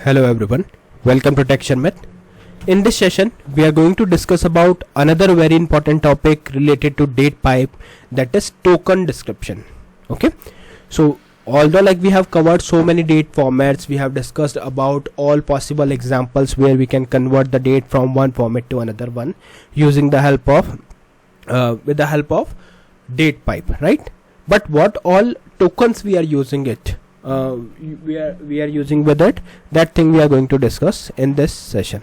Hello everyone, welcome to Tech Sharmit. In this session, we are going to discuss about another very important topic related to DatePipe, that is token description. Okay, so although we have covered so many date formats, we have discussed about all possible examples where we can convert the date from one format to another one using the help of DatePipe, right? But what all tokens we are using it? We are using with it, that thing we are going to discuss in this session.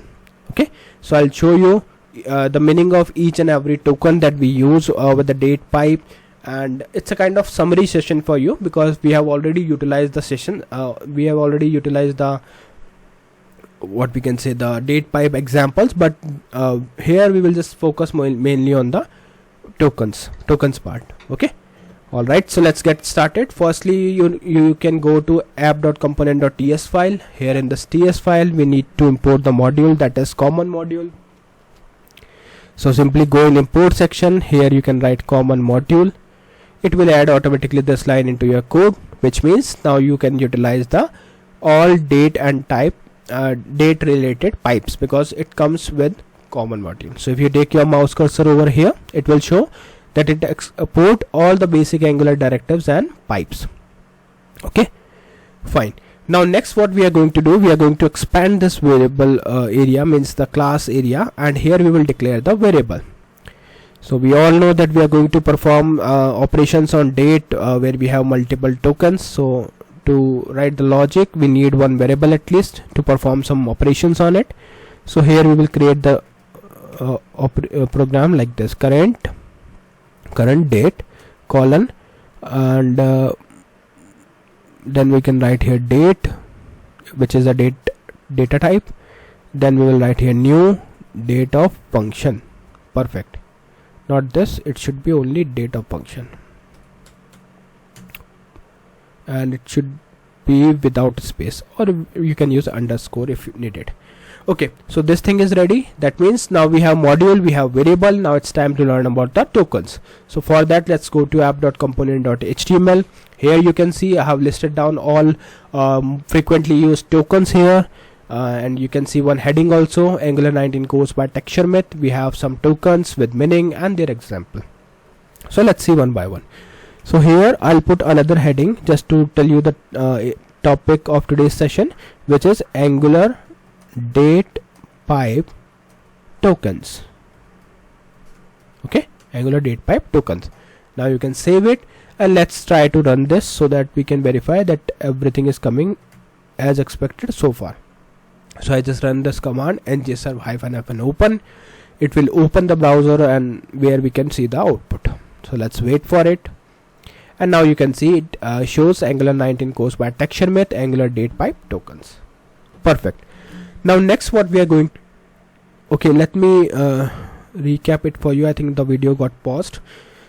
Okay, so I'll show you the meaning of each and every token that we use with the DatePipe, and it's a kind of summary session for you because we have already utilized the session. We have already utilized the the DatePipe examples, but here we will just focus mainly on the tokens part. Okay. Alright, so let's get started. Firstly, you can go to app.component.ts file. Here in this TS file, we need to import the module, that is common module. So simply go in import section. Here you can write common module. It will add automatically this line into your code, which means now you can utilize the all date and type date related pipes because it comes with common module. So if you take your mouse cursor over here, it will show that it export all the basic Angular directives and pipes. Okay, fine. Now next what we are going to do, we are going to expand this variable area, means the class area, and here we will declare the variable. So we all know that we are going to perform operations on date where we have multiple tokens. So to write the logic, we need one variable at least to perform some operations on it. So here we will create the program like this: current date colon, and then we can write here date, which is a data type. Then we will write here new date of function. Perfect. Not this, it should be only date of function, and it should be without space, or you can use underscore if you need it. Okay, so this thing is ready. That means now we have module, we have variable. Now it's time to learn about the tokens. So for that, let's go to app.component.html. Here you can see I have listed down all frequently used tokens here, and you can see one heading also, Angular 19 course by Tech Sharmit. We have some tokens with meaning and their example. So let's see one by one. So here I'll put another heading just to tell you the topic of today's session, which is Angular DatePipe tokens. Okay, Angular DatePipe tokens. Now you can save it, and let's try to run this so that we can verify that everything is coming as expected so far. So I just run this command ngserve-open. It will open the browser and where we can see the output. So let's wait for it, and now you can see it shows Angular 19 course by Tech Sharmit, Angular DatePipe tokens. Perfect. Now next what we are going to, okay, let me recap it for you. I think the video got paused.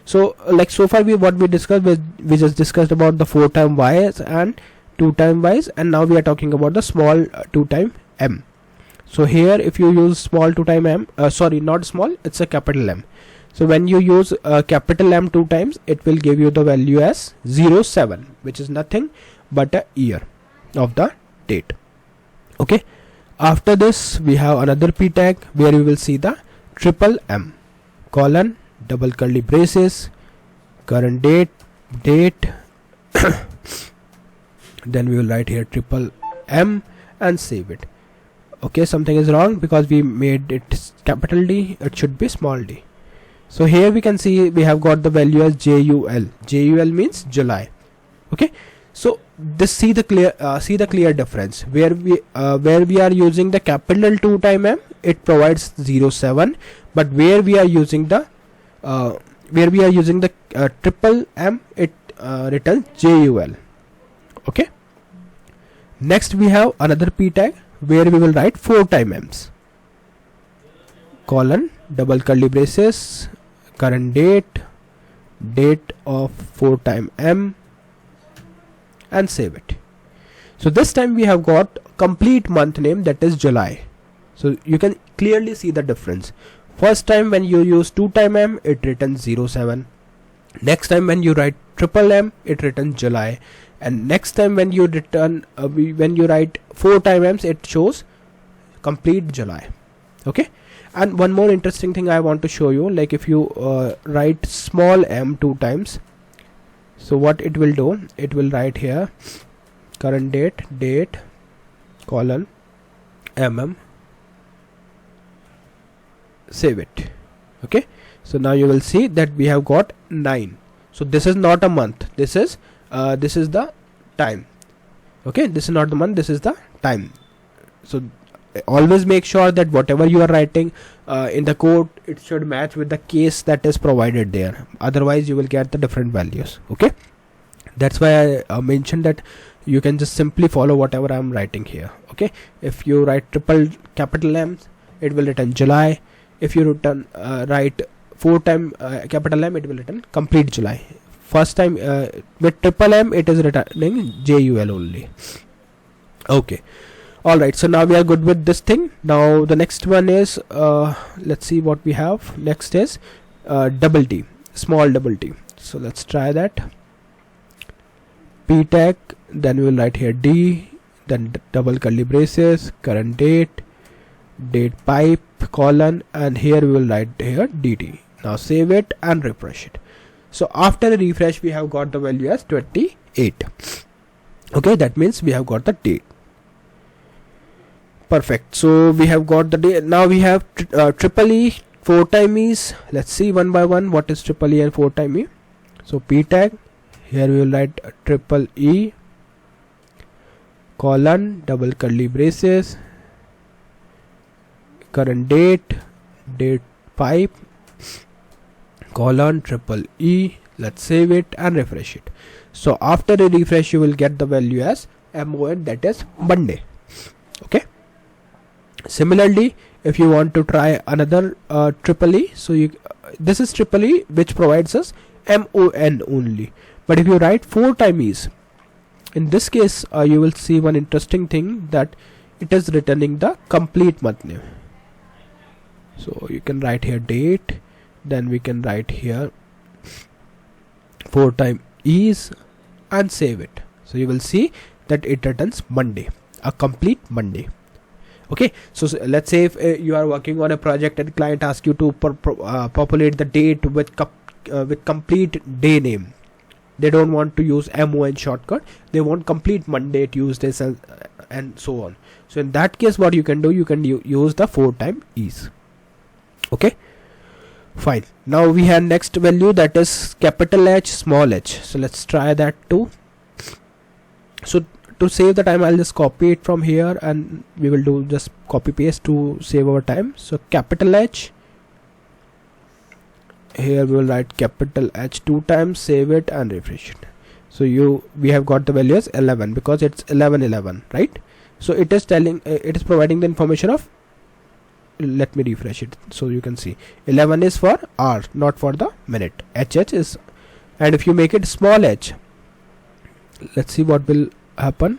So so far what we discussed, we just discussed about the 4 times y's and 2 times y's, and now we are talking about the small 2 times m. So here if you use small 2 times m, sorry, not small, it's a capital M. So when you use capital M 2 times, it will give you the value as 07, which is nothing but a year of the date. Okay. After this, we have another p tag where we will see the triple M colon double curly braces current date then we will write here triple M and save it. Okay, something is wrong because we made it capital D, it should be small d. So here we can see we have got the value as JUL. JUL means July. Okay, so this see the clear difference. Where we are using the capital 2 times M, it provides 07, but where we are using the triple M, it returns JUL. Okay. Next we have another p tag where we will write 4 times M's colon double curly braces current date of 4 times M and save it. So this time we have got complete month name, that is July. So you can clearly see the difference. First time when you use 2 times M, it returns 07. Next time when you write triple M, it returns July, and next time when you return when you write 4 times it shows complete July. Okay, and one more interesting thing I want to show you, like if you write small m 2 times, so what it will do, it will write here current date colon mm, save it. Okay, so now you will see that we have got 9. So this is not a month, this is the time. Okay, this is not the month, this is the time. So always make sure that whatever you are writing in the code, it should match with the case that is provided there, otherwise you will get the different values. Okay, that's why I mentioned that you can just simply follow whatever I am writing here. Okay, if you write triple capital M, it will return July. If you return write 4 times capital M, it will return complete July. First time with triple M, it is returning JUL only. Okay, alright, so now we are good with this thing. Now the next one is let's see what we have. Next is double T, small double T. So let's try that. P tag, then we will write here D, then double curly braces, current date pipe colon, and here we will write here DT. Now save it and refresh it. So after a refresh, we have got the value as 28. Okay, that means we have got the date. Perfect. So we have got the date. Now we have triple E, 4 time E's. Let's see one by one what is triple E and 4 time E. So P tag, here we will write triple E colon double curly braces, current date pipe colon triple E. Let's save it and refresh it. So after a refresh, you will get the value as MON, that is Monday. Okay, similarly if you want to try another triple E, so this is triple E which provides us MON only, but if you write 4 time E's, in this case you will see one interesting thing, that it is returning the complete month name. So you can write here date, then we can write here 4 time E's and save it. So you will see that it returns Monday, a complete Monday. Okay, so let's say if you are working on a project and client asks you to populate the date with complete day name. They don't want to use MON shortcut, they want complete Monday, Tuesdays and so on. So in that case, what you can do, you can use the 4 time E's. Okay, fine. Now we have next value, that is capital H small h. So let's try that too. So to save the time, I'll just copy it from here and we will do just copy paste to save our time. So capital H, here we will write capital H 2 times, save it and refresh it. So we have got the value as 11 because it's 11 right? So it is telling it is providing the information of, let me refresh it so you can see 11 is for hour, not for the minute. HH is, and if you make it small h, let's see what will happen.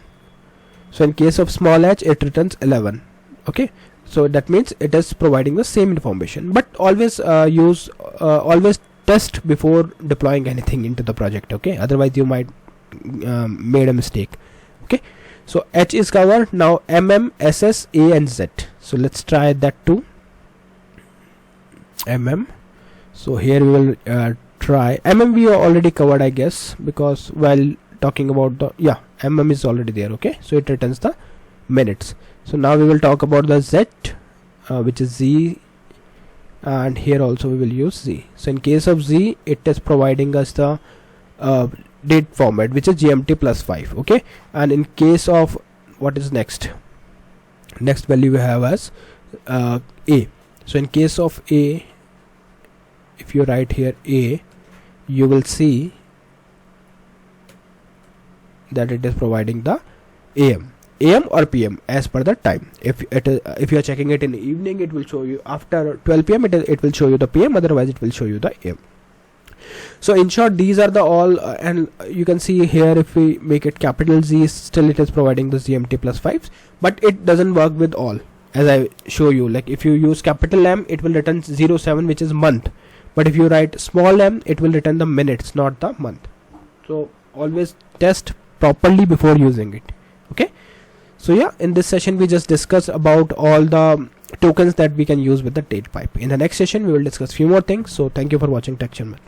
So in case of small h, it returns 11. Okay, so that means it is providing the same information, but always always test before deploying anything into the project. Okay, otherwise you might made a mistake. Okay, so H is covered. Now MM, SS, A and Z. So let's try that too. MM. So here we will try MM. We are already covered, I guess, because while talking about the MM is already there. Okay, so it returns the minutes. So now we will talk about the Z, which is Z, and here also we will use Z. So in case of Z, it is providing us the date format, which is GMT +5. Okay, and in case of what is next value we have as A. So in case of A, if you write here A, you will see that it is providing the AM or PM as per the time. If you are checking it in the evening, it will show you after 12 PM. It will show you the PM. Otherwise, it will show you the AM. So in short, these are the all, and you can see here if we make it capital Z, still it is providing the GMT +5s, but it doesn't work with all, as I show you. Like if you use capital M, it will return 07, which is month, but if you write small m, it will return the minutes, not the month. So always test properly before using it. Okay, so yeah, in this session we just discussed about all the tokens that we can use with the DatePipe. In the next session we will discuss few more things. So thank you for watching Tech Sharmit.